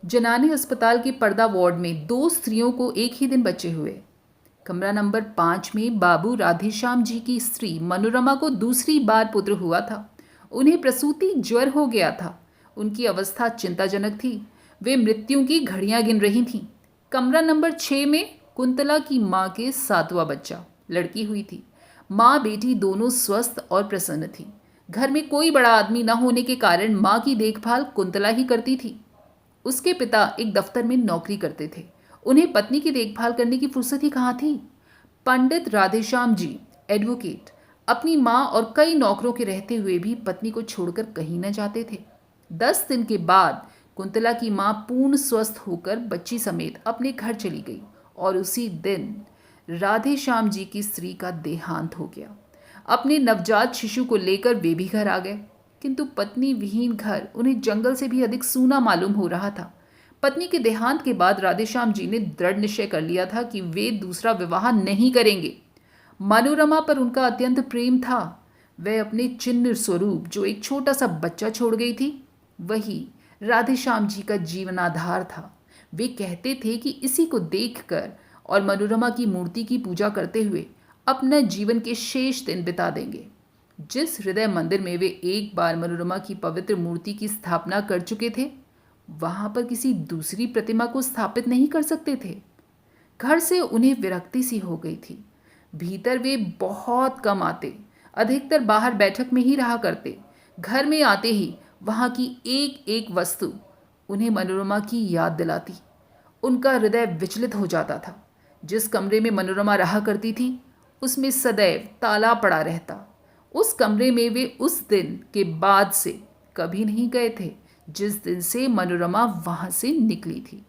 जनानी अस्पताल के पर्दा वार्ड में दो स्त्रियों को एक ही दिन बच्चे हुए। कमरा नंबर 5 में बाबू राधेश्याम जी की स्त्री मनोरमा को दूसरी बार पुत्र हुआ था। उन्हें प्रसूति ज्वर हो गया था। उनकी अवस्था चिंताजनक थी। वे मृत्यु की घड़ियां गिन रही थीं। कमरा नंबर 6 में कुंतला की मां के 7वां बच्चा लड़की हुई थी। माँ बेटी दोनों स्वस्थ और प्रसन्न थी। घर में कोई बड़ा आदमी न होने के कारण माँ की देखभाल कुंतला ही करती थी। उसके पिता एक दफ्तर में नौकरी करते थे। उन्हें पत्नी की देखभाल करने की फुर्सत ही कहाँ थी। पंडित राधेश्याम जी एडवोकेट अपनी माँ और कई नौकरों के रहते हुए भी पत्नी को छोड़कर कहीं न जाते थे। 10 दिन के बाद कुंतला की माँ पूर्ण स्वस्थ होकर बच्ची समेत अपने घर चली गई और उसी दिन राधेश्याम जी की स्त्री का देहांत हो गया। अपने नवजात शिशु को लेकर वे भी घर आ गए, किंतु पत्नी विहीन घर उन्हें जंगल से भी अधिक सूना मालूम हो रहा था। पत्नी के देहांत के बाद राधेश्याम जी ने दृढ़ निश्चय कर लिया था कि वे दूसरा विवाह नहीं करेंगे। मनोरमा पर उनका अत्यंत प्रेम था। वह अपने चिन्ह स्वरूप जो एक छोटा सा बच्चा छोड़ गई थी, वही राधेश्याम जी का जीवनाधार था। वे कहते थे कि इसी को देखकर और मनोरमा की मूर्ति की पूजा करते हुए अपना जीवन के शेष दिन बिता देंगे। जिस हृदय मंदिर में वे एक बार मनोरमा की पवित्र मूर्ति की स्थापना कर चुके थे, वहां पर किसी दूसरी प्रतिमा को स्थापित नहीं कर सकते थे। घर से उन्हें विरक्ति सी हो गई थी। भीतर वे बहुत कम आते, अधिकतर बाहर बैठक में ही रहा करते। घर में आते ही वहां की एक एक वस्तु उन्हें मनोरमा की याद दिलाती। उनका हृदय विचलित हो जाता था। जिस कमरे में मनोरमा रहा करती थी, उसमें सदैव ताला पड़ा रहता। उस कमरे में वे उस दिन के बाद से कभी नहीं गए थे जिस दिन से मनोरमा वहां से निकली थी।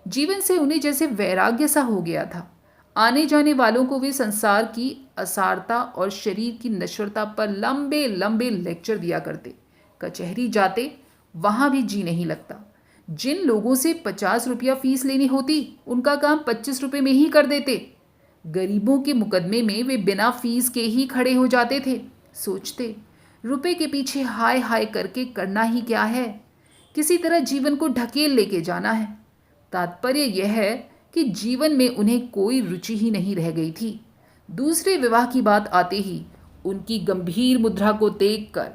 जीवन से उन्हें जैसे वैराग्य सा हो गया था। आने जाने वालों को वे संसार की असारता और शरीर की नश्वरता पर लंबे लंबे लेक्चर दिया करते। कचहरी जाते, वहां भी जी नहीं लगता। जिन लोगों से 50 रुपया फीस लेनी होती, उनका काम 25 रुपये में ही कर देते। गरीबों के मुकदमे में वे बिना फीस के ही खड़े हो जाते थे। सोचते, रुपए के पीछे हाय हाय करके करना ही क्या है, किसी तरह जीवन को ढकेल लेके जाना है। तात्पर्य यह है कि जीवन में उन्हें कोई रुचि ही नहीं रह गई थी। दूसरे विवाह की बात आते ही उनकी गंभीर मुद्रा को देखकर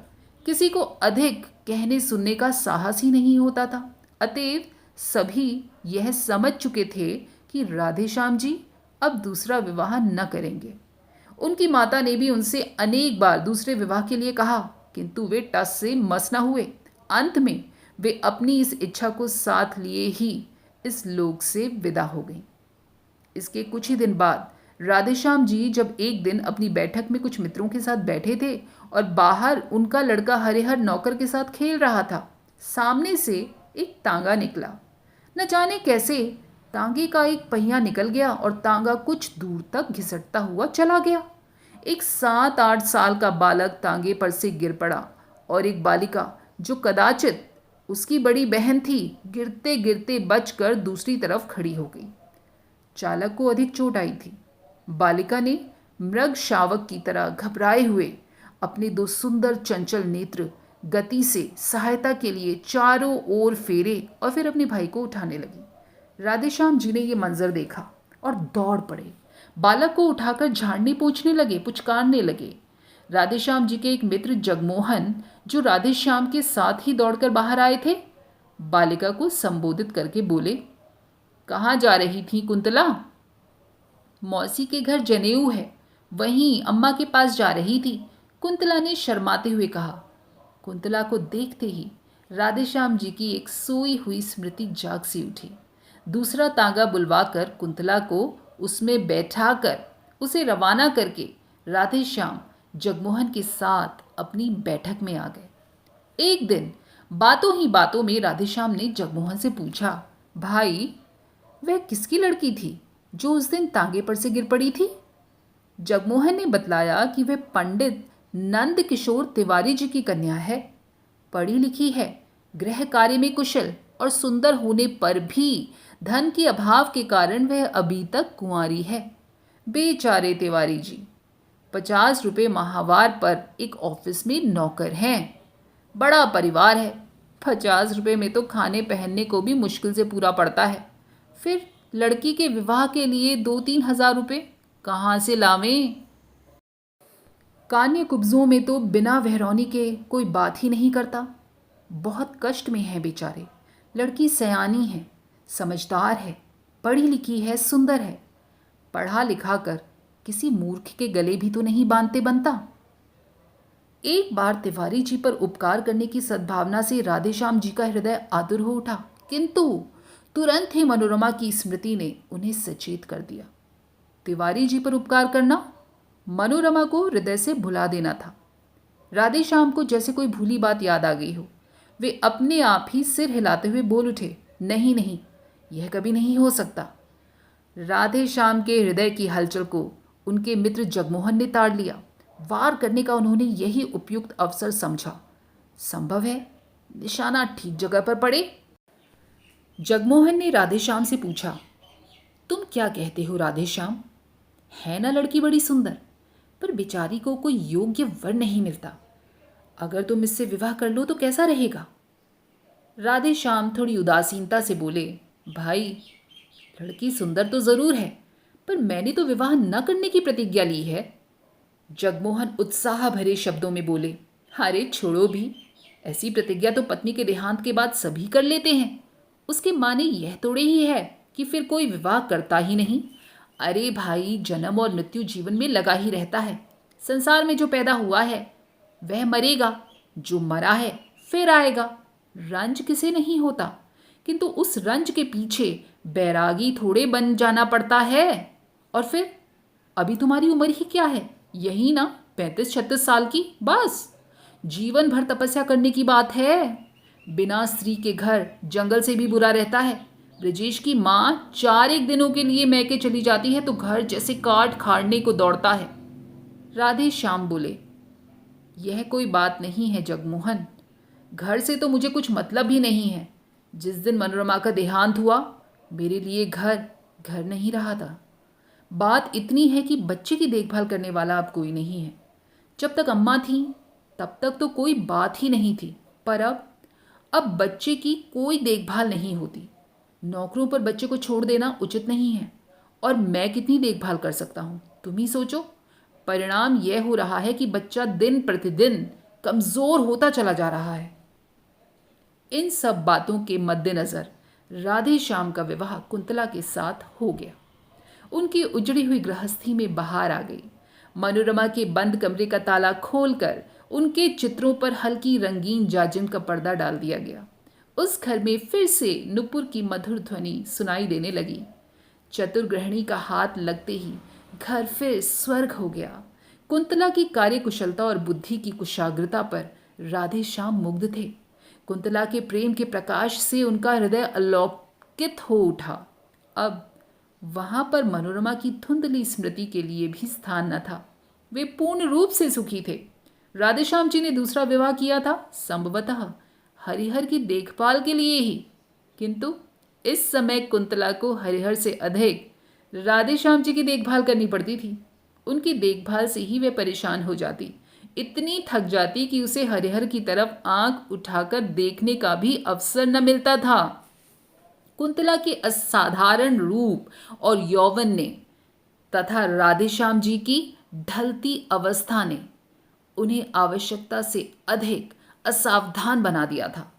किसी को अधिक कहने सुनने का साहस ही नहीं होता था। अतएव सभी यह समझ चुके थे कि राधेश्याम जी अब दूसरा विवाह न करेंगे। उनकी माता ने भी उनसे अनेक बार दूसरे विवाह के लिए कहा, किंतु वे टस से मस न हुए। अंत में वे अपनी इस इच्छा को साथ लिए ही इस लोक से विदा हो गईं। इसके कुछ ही दिन बाद राधेश्याम जी जब एक दिन अपनी बैठक में कुछ मित्रों के साथ बैठे थे और बाहर उनका लड़का हरिहर नौकर के साथ खेल रहा था, सामने से एक तांगा निकला। न जाने कैसे तांगे का एक पहिया निकल गया और तांगा कुछ दूर तक घिसटता हुआ चला गया। एक 7-8 साल का बालक तांगे पर से गिर पड़ा और एक बालिका जो कदाचित उसकी बड़ी बहन थी, गिरते गिरते बचकर दूसरी तरफ खड़ी हो गई। चालक को अधिक चोट आई थी। बालिका ने मृग शावक की तरह घबराए हुए अपने दो सुंदर चंचल नेत्र गति से सहायता के लिए चारों ओर फेरे और फिर अपने भाई को उठाने लगी। राधेश्याम जी ने यह मंजर देखा और दौड़ पड़े। बालक को उठाकर झाड़ने पोंछने लगे, पुचकारने लगे। राधेश्याम जी के एक मित्र जगमोहन, जो राधेश्याम के साथ ही दौड़कर बाहर आए थे, बालिका को संबोधित करके बोले, कहाँ जा रही थी कुंतला? मौसी के घर जनेऊ है, वहीं अम्मा के पास जा रही थी, कुंतला ने शर्माते हुए कहा। कुंतला को देखते ही राधेश्याम जी की एक सोई हुई स्मृति जाग सी उठी। दूसरा तांगा बुलवाकर कुंतला को उसमें बैठाकर उसे रवाना करके राधेश्याम जगमोहन के साथ अपनी बैठक में आ गए। एक दिन बातों ही बातों में राधेश्याम ने जगमोहन से पूछा, भाई, वह किसकी लड़की थी जो उस दिन तांगे पर से गिर पड़ी थी? जगमोहन ने बतलाया कि वह पंडित नंद किशोर तिवारी जी की कन्या है। पढ़ी लिखी है, गृह कार्य में कुशल और सुंदर होने पर भी धन के अभाव के कारण वह अभी तक कुंवारी है। बेचारे तिवारी जी 50 रुपये माहवार पर एक ऑफिस में नौकर हैं। बड़ा परिवार है, 50 रुपये में तो खाने पहनने को भी मुश्किल से पूरा पड़ता है, फिर लड़की के विवाह के लिए 2-3 हज़ार रुपये कहाँ से लावें। कान्य कुब्जों में तो बिना वहरौनी के कोई बात ही नहीं करता। बहुत कष्ट में है बेचारे। लड़की सयानी है, समझदार है, पढ़ी लिखी है, सुंदर है। पढ़ा लिखा कर किसी मूर्ख के गले भी तो नहीं बांधते बनता। एक बार तिवारी जी पर उपकार करने की सद्भावना से राधेश्याम जी का हृदय आतुर हो उठा, किंतु तुरंत ही मनोरमा की स्मृति ने उन्हें सचेत कर दिया। तिवारी जी पर उपकार करना मनोरमा को हृदय से भुला देना था। राधेश्याम को जैसे कोई भूली बात याद आ गई हो। वे अपने आप ही सिर हिलाते हुए बोल उठे, नहीं नहीं, यह कभी नहीं हो सकता। राधेश्याम के हृदय की हलचल को उनके मित्र जगमोहन ने ताड़ लिया। वार करने का उन्होंने यही उपयुक्त अवसर समझा। संभव है निशाना ठीक जगह पर पड़े। जगमोहन ने राधेश्याम से पूछा, तुम क्या कहते हो राधेश्याम? है ना लड़की बड़ी सुंदर, पर बेचारी को कोई योग्य वर नहीं मिलता। अगर तुम इससे विवाह कर लो तो कैसा रहेगा? राधेश्याम थोड़ी उदासीनता से बोले, भाई लड़की सुंदर तो जरूर है, पर मैंने तो विवाह न करने की प्रतिज्ञा ली है। जगमोहन उत्साह भरे शब्दों में बोले, अरे छोड़ो भी, ऐसी प्रतिज्ञा तो पत्नी के देहांत के बाद सभी कर लेते हैं। उसके माने यह थोड़े ही है कि फिर कोई विवाह करता ही नहीं। अरे भाई, जन्म और मृत्यु जीवन में लगा ही रहता है। संसार में जो पैदा हुआ है वह मरेगा, जो मरा है फिर आएगा। रंज किसे नहीं होता, किंतु उस रंज के पीछे बैरागी थोड़े बन जाना पड़ता है। और फिर अभी तुम्हारी उम्र ही क्या है, यही ना 35-36 साल की, बस जीवन भर तपस्या करने की बात है। बिना स्त्री के घर जंगल से भी बुरा रहता है। ब्रजेश की माँ 4 दिनों के लिए मैके चली जाती है तो घर जैसे काट खाड़ने को दौड़ता है। राधे श्याम बोले, यह कोई बात नहीं है जगमोहन, घर से तो मुझे कुछ मतलब ही नहीं है। जिस दिन मनोरमा का देहांत हुआ मेरे लिए घर घर नहीं रहा था। बात इतनी है कि बच्चे की देखभाल करने वाला अब कोई नहीं है। जब तक अम्मा थी तब तक तो कोई बात ही नहीं थी, पर अब बच्चे की कोई देखभाल नहीं होती। नौकरों पर बच्चे को छोड़ देना उचित नहीं है, और मैं कितनी देखभाल कर सकता हूँ तुम ही सोचो। परिणाम यह हो रहा है कि बच्चा दिन प्रतिदिन कमज़ोर होता चला जा रहा है। इन सब बातों के मद्देनज़र राधे श्याम का विवाह कुंतला के साथ हो गया। उनकी उजड़ी हुई गृहस्थी में बहार आ गई। मनोरमा के बंद कमरे का ताला खोलकर उनके चित्रों पर हल्की रंगीन जाजिम का पर्दा डाल दिया गया। उस घर में फिर से नुपुर की मधुर ध्वनि सुनाई देने लगी। चतुर्ग्रहणी का हाथ लगते ही घर फिर स्वर्ग हो गया। कुंतला की कार्यकुशलता और बुद्धि की कुशाग्रता पर राधे श्याम मुग्ध थे। कुंतला के प्रेम के प्रकाश से उनका हृदय अलौकित हो उठा। अब वहां पर मनोरमा की धुंधली स्मृति के लिए भी स्थान न था। वे पूर्ण रूप से सुखी थे। राधेश्याम जी ने दूसरा विवाह किया था संभवतः हरिहर की देखभाल के लिए ही, किंतु इस समय कुंतला को हरिहर से अधिक राधेश्याम जी की देखभाल करनी पड़ती थी। उनकी देखभाल से ही वे परेशान हो जाती, इतनी थक जाती कि उसे हरिहर की तरफ आंख उठाकर देखने का भी अवसर न मिलता था। कुंतला के असाधारण रूप और यौवन ने तथा राधेश्याम जी की ढलती अवस्था ने उन्हें आवश्यकता से अधिक असावधान बना दिया था।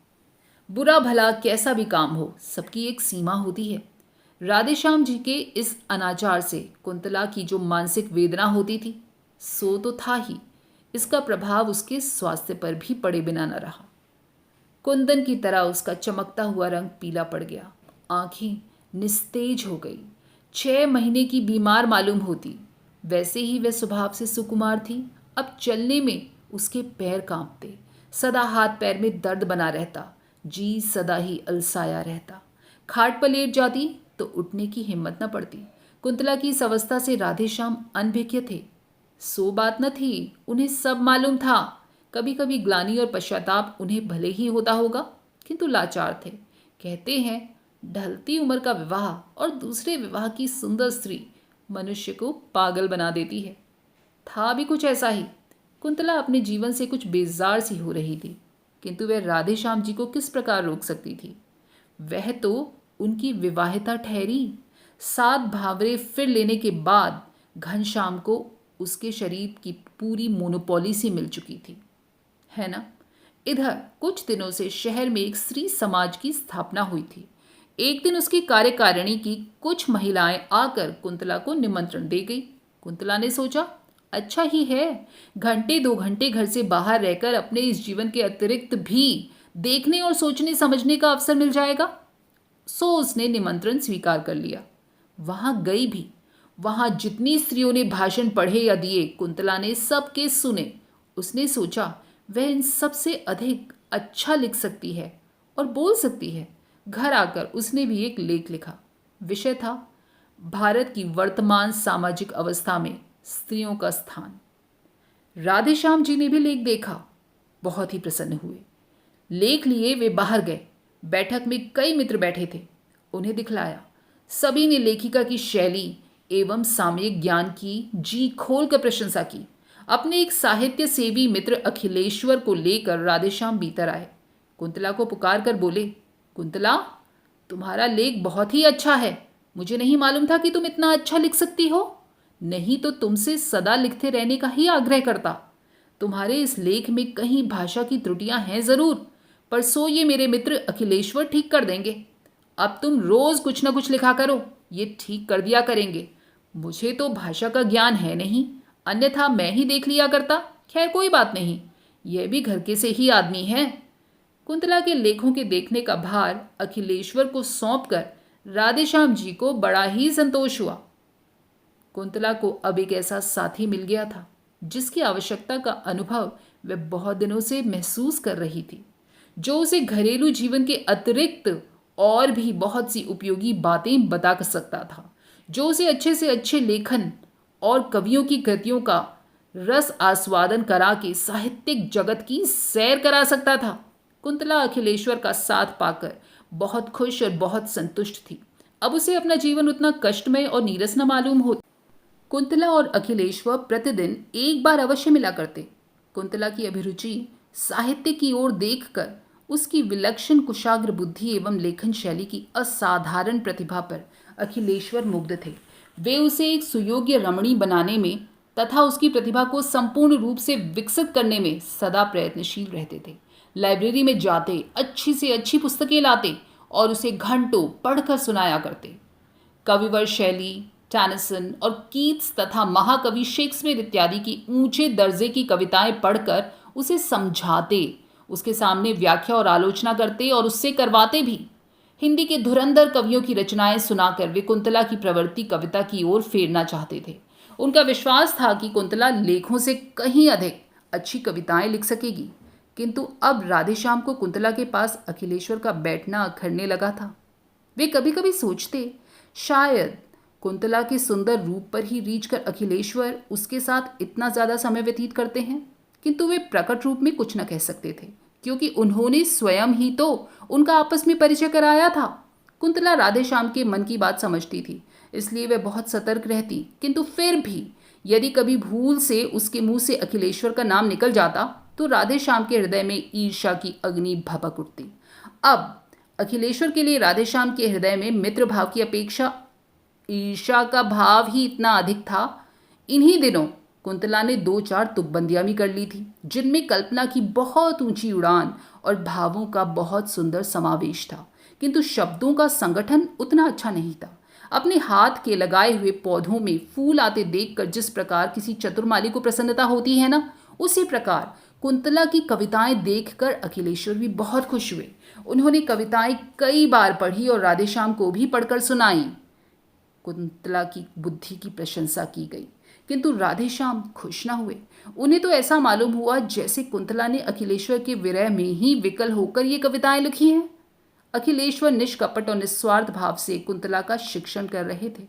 बुरा भला कैसा भी काम हो, सबकी एक सीमा होती है। राधेश्याम जी के इस अनाचार से कुंतला की जो मानसिक वेदना होती थी सो तो था ही, इसका प्रभाव उसके स्वास्थ्य पर भी पड़े बिना न रहा। कुंदन की तरह उसका चमकता हुआ रंग पीला पड़ गया, आंखें निस्तेज हो गई। 6 महीने की बीमार मालूम होती। वैसे ही वह स्वभाव से सुकुमार थी। अब चलने में उसके पैर कांपते, सदा हाथ पैर में दर्द बना रहता, जी सदा ही अलसाया रहता। खाट पर लेट जाती तो उठने की हिम्मत न पड़ती। कुंतला की इस अवस्था से राधेश्याम अनभिज्ञ थे। सो बात न थी, उन्हें सब मालूम था। कभी कभी ग्लानि और पश्चाताप उन्हें भले ही होता होगा, किंतु लाचार थे। कहते हैं ढलती उम्र का विवाह और दूसरे विवाह की सुंदर स्त्री मनुष्य को पागल बना देती है। था भी कुछ ऐसा ही। कुंतला अपने जीवन से कुछ बेजार सी हो रही थी, किंतु वह राधे श्याम जी को किस प्रकार रोक सकती थी? वह तो उनकी विवाहिता ठहरी। 7 भावरे फिर लेने के बाद घनश्याम को उसके शरीर की पूरी मोनोपोली सी मिल चुकी थी, है ना? इधर कुछ दिनों से शहर में एक स्त्री समाज की स्थापना हुई थी। एक दिन उसकी कार्यकारिणी की कुछ महिलाएं आकर कुंतला को निमंत्रण दे गई। कुंतला ने सोचा, अच्छा ही है, घंटे 2 घंटे घर से बाहर रहकर अपने इस जीवन के अतिरिक्त भी देखने और सोचने समझने का अवसर मिल जाएगा। सो उसने निमंत्रण स्वीकार कर लिया। वहां गई भी। वहां जितनी स्त्रियों ने भाषण पढ़े या दिए, कुंतला ने सबके सुने। उसने सोचा वह इन सब से अधिक अच्छा लिख सकती है और बोल सकती है। घर आकर उसने भी एक लेख लिखा। विषय था भारत की वर्तमान सामाजिक अवस्था में स्त्रियों का स्थान। राधेश्याम जी ने भी लेख देखा, बहुत ही प्रसन्न हुए। लेख लिए वे बाहर गए। बैठक में कई मित्र बैठे थे, उन्हें दिखलाया। सभी ने लेखिका की शैली एवं सामयिक ज्ञान की जी खोलकर प्रशंसा की। अपने एक साहित्य सेवी मित्र अखिलेश्वर को लेकर राधेश्याम भीतर आए। कुंतला को पुकार कर बोले, कुंतला, तुम्हारा लेख बहुत ही अच्छा है। मुझे नहीं मालूम था कि तुम इतना अच्छा लिख सकती हो, नहीं तो तुमसे सदा लिखते रहने का ही आग्रह करता। तुम्हारे इस लेख में कहीं भाषा की त्रुटियां हैं जरूर, पर सो ये मेरे मित्र अखिलेश्वर ठीक कर देंगे। अब तुम रोज कुछ न कुछ लिखा करो, ये ठीक कर दिया करेंगे। मुझे तो भाषा का ज्ञान है नहीं, अन्यथा मैं ही देख लिया करता। खैर कोई बात नहीं, यह भी घर के से ही आदमी है। कुंतला के लेखों के देखने का भार अखिलेश्वर को सौंपकर राधेश्याम जी को बड़ा ही संतोष हुआ। कुंतला को अब एक ऐसा साथी मिल गया था जिसकी आवश्यकता का अनुभव वह बहुत दिनों से महसूस कर रही थी, जो उसे घरेलू जीवन के अतिरिक्त और भी बहुत सी उपयोगी बातें बता सकता था, जो उसे अच्छे से अच्छे लेखन और कवियों की कृतियों का रस आस्वादन करा के साहित्यिक जगत की सैर करा सकता था। कुंतला अखिलेश्वर का साथ पाकर बहुत खुश और बहुत संतुष्ट थी। अब उसे अपना जीवन उतना कष्टमय और नीरस न मालूम होता। कुंतला और अखिलेश्वर प्रतिदिन एक बार अवश्य मिला करते। कुंतला की अभिरुचि साहित्य की ओर देखकर उसकी विलक्षण कुशाग्र बुद्धि एवं लेखन शैली की असाधारण प्रतिभा पर अखिलेश्वर मुग्ध थे। वे उसे एक सुयोग्य रमणी बनाने में तथा उसकी प्रतिभा को संपूर्ण रूप से विकसित करने में सदा प्रयत्नशील रहते थे। लाइब्रेरी में जाते, अच्छी से अच्छी पुस्तकें लाते और उसे घंटों पढ़कर सुनाया करते। कविवर शैली, टेनिसन और कीट्स तथा महाकवि शेक्सपियर इत्यादि की ऊंचे दर्जे की कविताएं पढ़कर उसे समझाते, उसके सामने व्याख्या और आलोचना करते और उससे करवाते भी। हिंदी के धुरंधर कवियों की रचनाएं सुनाकर वे कुंतला की प्रवृत्ति कविता की ओर फेरना चाहते थे। उनका विश्वास था कि कुंतला लेखों से कहीं अधिक अच्छी कविताएं लिख सकेगी। किंतु अब राधेश्याम को कुंतला के पास अखिलेश्वर का बैठना अखरने लगा था। वे कभी कभी सोचते, शायद कुंतला के सुंदर रूप पर ही रीझ कर अखिलेश्वर उसके साथ इतना ज़्यादा समय व्यतीत करते हैं। किंतु वे प्रकट रूप में कुछ न कह सकते थे, क्योंकि उन्होंने स्वयं ही तो उनका आपस में परिचय कराया था। कुंतला राधेश्याम के मन की बात समझती थी, इसलिए वह बहुत सतर्क रहती। किंतु फिर भी यदि कभी भूल से उसके मुंह से अखिलेश्वर का नाम निकल जाता तो राधेश्याम के हृदय में ईर्ष्या की अग्नि भभक उठती। अब अखिलेश्वर के लिए राधेश्याम के हृदय में मित्र भाव की अपेक्षा ईर्ष्या का भाव ही इतना अधिक था। इन्हीं दिनों कुंतला ने 2-4 तुकबंदियां भी कर ली थी, जिनमें कल्पना की बहुत ऊंची उड़ान और भावों का बहुत सुंदर समावेश था, किंतु शब्दों का संगठन उतना अच्छा नहीं था। अपने हाथ के लगाए हुए पौधों में फूल आते देखकर जिस प्रकार किसी चतुर्माली को प्रसन्नता होती है ना, उसी प्रकार कुंतला की कविताएं देखकर अखिलेश्वर भी बहुत खुश हुए। उन्होंने कविताएं कई बार पढ़ी और राधेश्याम को भी पढ़कर सुनाई। कुंतला की बुद्धि की प्रशंसा की गई, किंतु राधेश्याम खुश न हुए। उन्हें तो ऐसा मालूम हुआ जैसे कुंतला ने अखिलेश्वर के विरह में ही विकल होकर ये कविताएं लिखी हैं। अखिलेश्वर निष्कपट और निस्वार्थ भाव से कुंतला का शिक्षण कर रहे थे।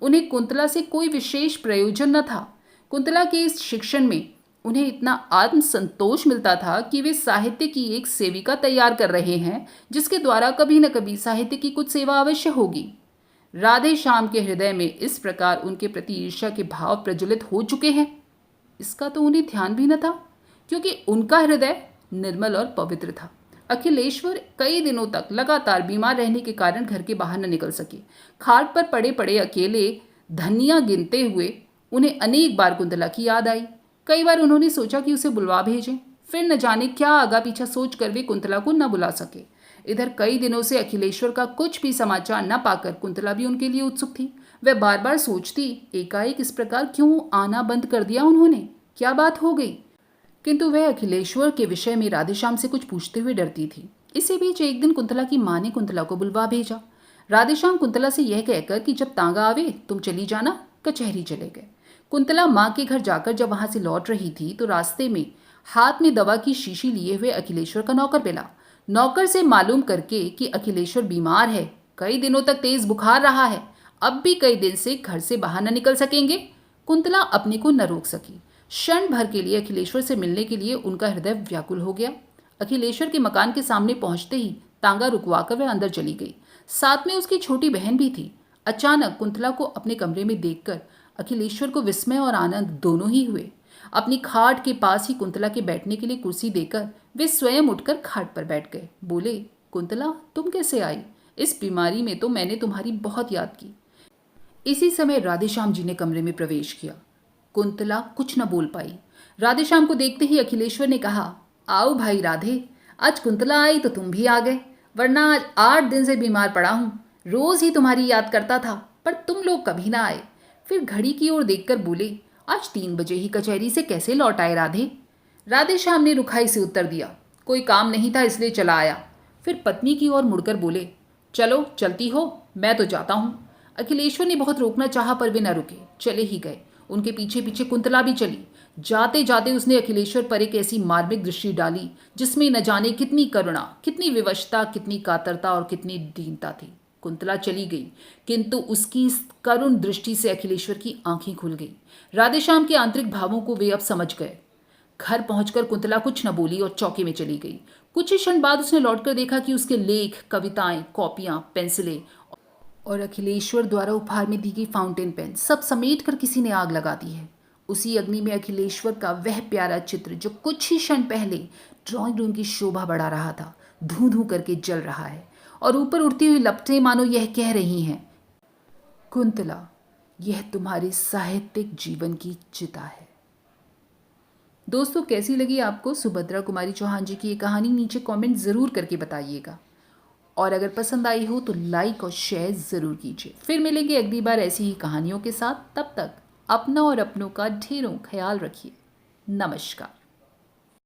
उन्हें कुंतला से कोई विशेष प्रयोजन न था। कुंतला के इस शिक्षण में उन्हें इतना आत्मसंतोष मिलता था कि वे साहित्य की एक सेविका तैयार कर रहे हैं, जिसके द्वारा कभी न कभी साहित्य की कुछ सेवा अवश्य होगी। राधेश्याम के हृदय में इस प्रकार उनके प्रति ईर्ष्या के भाव प्रज्वलित हो चुके हैं, इसका तो उन्हें ध्यान भी न था, क्योंकि उनका हृदय निर्मल और पवित्र था। अखिलेश्वर कई दिनों तक लगातार बीमार रहने के कारण घर के बाहर न निकल सके। खाट पर पड़े पड़े अकेले धनिया गिनते हुए उन्हें अनेक बार कुंतला की याद आई। कई बार उन्होंने सोचा कि उसे बुलवा भेजें, फिर न जाने क्या आगा पीछा सोच कर वे कुंतला को न बुला सके। इधर कई दिनों से अखिलेश्वर का कुछ भी समाचार न पाकर कुंतला भी उनके लिए उत्सुक थी। वह बार बार सोचती, एकाएक इस प्रकार क्यों आना बंद कर दिया उन्होंने, क्या बात हो गई। किंतु वह अखिलेश्वर के विषय में राधेश्याम से कुछ पूछते हुए डरती थी। इसी बीच एक दिन कुंतला की माँ ने कुंतला को बुलवा भेजा। राधेश्याम कुंतला से यह कहकर कि जब तांगा आवे तुम चली जाना, कचहरी चले गए। कुंतला माँ के घर जाकर जब वहां से लौट रही थी तो रास्ते में हाथ में दवा की शीशी लिए हुए अखिलेश्वर का नौकर मिला। नौकर से मालूम करके कि अखिलेश्वर बीमार है, कई दिनों तक तेज बुखार रहा है, अब भी कई दिन से घर से बाहर न निकल सकेंगे। कुंतला अपने को न रोक सकी। क्षण भर के लिए अखिलेश्वर से मिलने के लिए उनका हृदय व्याकुल हो गया। अखिलेश्वर के मकान के सामने पहुंचते ही तांगा रुकवाकर वह अंदर चली गई। साथ में उसकी छोटी बहन भी थी। अचानक कुंतला को अपने कमरे में देखकर अखिलेश्वर को विस्मय और आनंद दोनों ही हुए। अपनी खाट के पास ही कुंतला के बैठने के लिए कुर्सी देकर वे स्वयं उठकर खाट पर बैठ गए। बोले, कुंतला तुम कैसे आई? इस बीमारी में तो मैंने तुम्हारी बहुत याद की। इसी समय राधेश्याम जी ने कमरे में प्रवेश किया। कुंतला कुछ न बोल पाई। राधेश्याम को देखते ही अखिलेश्वर ने कहा, आओ भाई राधे, आज कुंतला आई तो तुम भी आ गए, वरना आज 8 दिन से बीमार पड़ा हूं। रोज ही तुम्हारी याद करता था, पर तुम लोग कभी ना आए। फिर घड़ी की ओर देखकर बोले, आज 3 बजे ही कचहरी से कैसे लौट आए राधे? राधेश्याम ने रुखाई से उत्तर दिया, कोई काम नहीं था इसलिए चला आया। फिर पत्नी की ओर मुड़कर बोले, चलो चलती हो, मैं तो जाता हूं। अखिलेश्वर ने बहुत रोकना चाहा पर वे न रुके, चले ही गए। उनके पीछे पीछे कुंतला भी चली। जाते जाते उसने अखिलेश्वर पर एक ऐसी मार्मिक दृष्टि डाली जिसमें न जाने कितनी करुणा, कितनी विवशता, कितनी कातरता और कितनी दीनता थी। कुंतला चली गई, किंतु उसकी इस करुण दृष्टि से अखिलेश्वर की आंखें खुल गई। राधेश्याम के आंतरिक भावों को वे अब समझ गए। घर पहुंचकर कुंतला कुछ न बोली और चौके में चली गई। कुछ ही क्षण बाद उसने लौटकर देखा कि उसके लेख, कविताएं, कॉपियां, पेंसिलें और अखिलेश्वर द्वारा उपहार में दी गई फाउंटेन पेन सब समेट कर किसी ने आग लगा दी है। उसी अग्नि में अखिलेश्वर का वह प्यारा चित्र जो कुछ ही क्षण पहले ड्राइंग रूम की शोभा बढ़ा रहा था, धूं धूं करके जल रहा है और ऊपर उड़ती हुई लपटें मानो यह कह रही हैं, कुंतला, यह तुम्हारे साहित्यिक जीवन की चिता है। दोस्तों, कैसी लगी आपको सुभद्रा कुमारी चौहान जी की ये कहानी? नीचे कमेंट ज़रूर करके बताइएगा। और अगर पसंद आई हो तो लाइक और शेयर ज़रूर कीजिए। फिर मिलेंगे अगली बार ऐसी ही कहानियों के साथ। तब तक अपना और अपनों का ढेरों ख्याल रखिए। नमस्कार।